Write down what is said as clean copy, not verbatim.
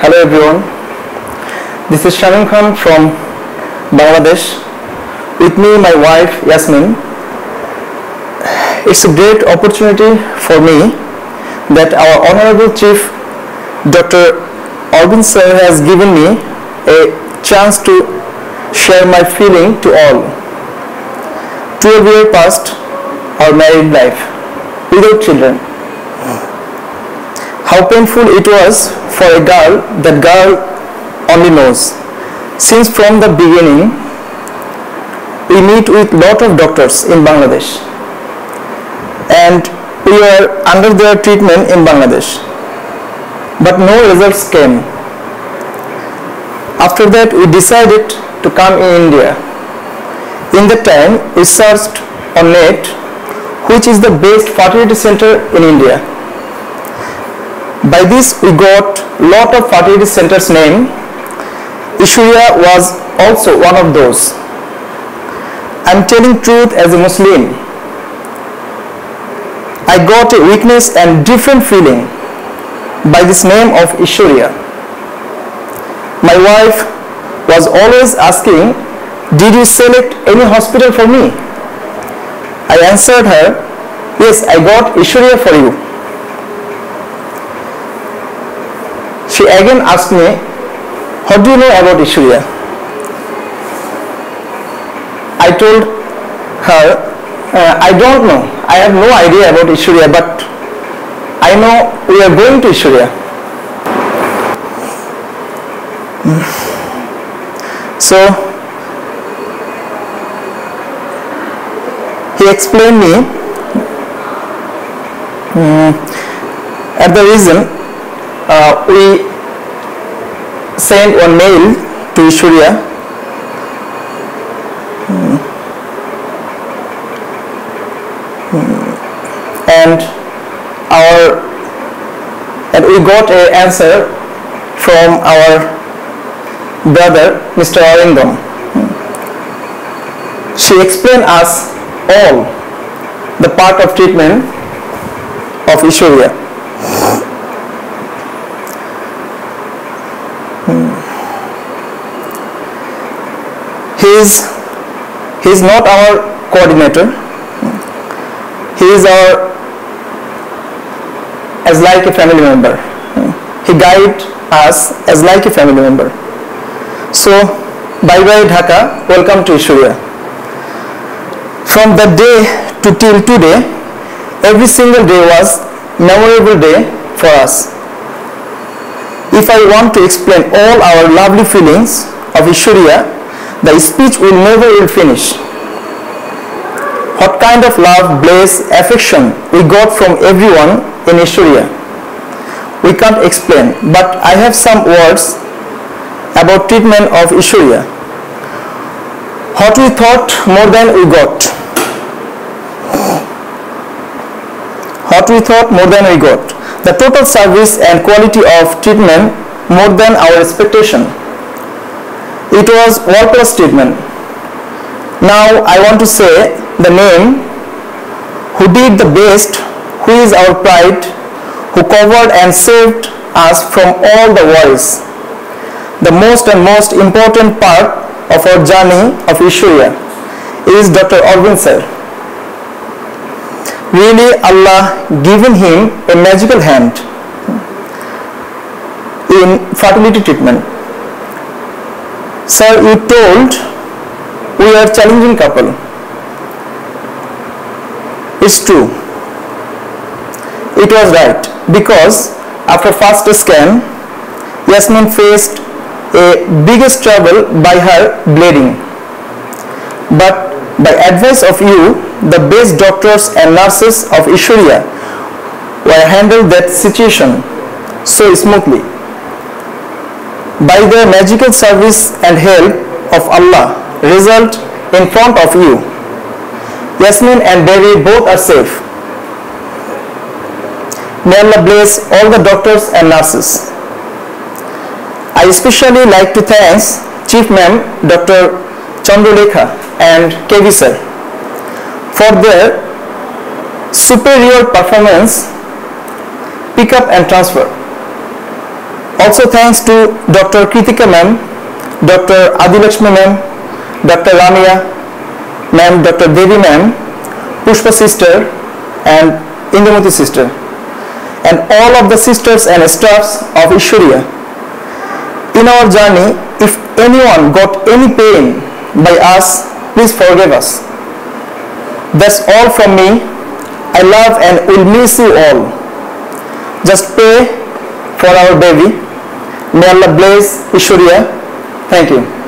Hello everyone, this is Shamim Khan from Bangladesh. With me my wife Yasmin. It's a great opportunity for me that our Honorable Chief Dr. Arvind Sir has given me a chance to share my feeling to all. 12 years past our married life without children. How painful it was for a girl that girl only knows. Since from the beginning, we meet with lot of doctors in Bangladesh and we were under their treatment in Bangladesh, but no results came. After that, we decided to come in India. In that time, we searched on net which is the best fertility center in India. By this we got lot of fertility centers name. Ishuriya was also one of those. I'm telling truth as a Muslim. I got a weakness and different feeling by this name of Ishuriya. My wife was always asking, did you select any hospital for me? I answered her, yes, I got Ishuriya for you. She again asked me, what do you know about Ishuriya? I told her, I don't know. I have no idea about Ishuriya, but I know we are going to Ishuriya. So he explained me at the reason we sent one mail to Ishuriya and we got an answer from our brother Mr. Arindam. She explained us all the part of treatment of Ishuriya. He is not our coordinator. He is as like a family member. He guides us as like a family member. So, bye bye Dhaka, welcome to Ishuriya. From that day to till today, every single day was memorable day for us. If I want to explain all our lovely feelings of Ishuriya, the speech will never finish. What kind of love, bliss, affection we got from everyone in Ishuriya, we can't explain, but I have some words about treatment of Ishuriya. What we thought more than we got. What we thought more than we got. The total service and quality of treatment more than our expectation. It was world-class treatment. Now I want to say the name who did the best, who is our pride, who covered and saved us from all the worries. The most and most important part of our journey of Ishuriya is Dr. Arvind Sir. Really, Allah given him a magical hand in fertility treatment. Sir, you told we are challenging couple. It's true. It was right, because after first scan, Yasmin faced a biggest trouble by her bleeding. But by advice of you, the best doctors and nurses of Ishuriya were handled that situation so smoothly. By their magical service and help of Allah, result in front of you. Yasmin and baby both are safe. May Allah bless all the doctors and nurses. I especially like to thank Chief Ma'am Dr. Chandralekha and KV Sir for their superior performance, pick up and transfer. Also thanks to Dr. Kritika ma'am, Dr. Adilakshmi ma'am, Dr. Ramya ma'am, Dr. Devi ma'am, Pushpa sister and Indumati sister, and all of the sisters and staffs of Ishwarya. In our journey, if anyone got any pain by us, please forgive us. That's all from me. I love and will miss you all. Just pray for our baby. May Allah bless Ishwarya. Thank you.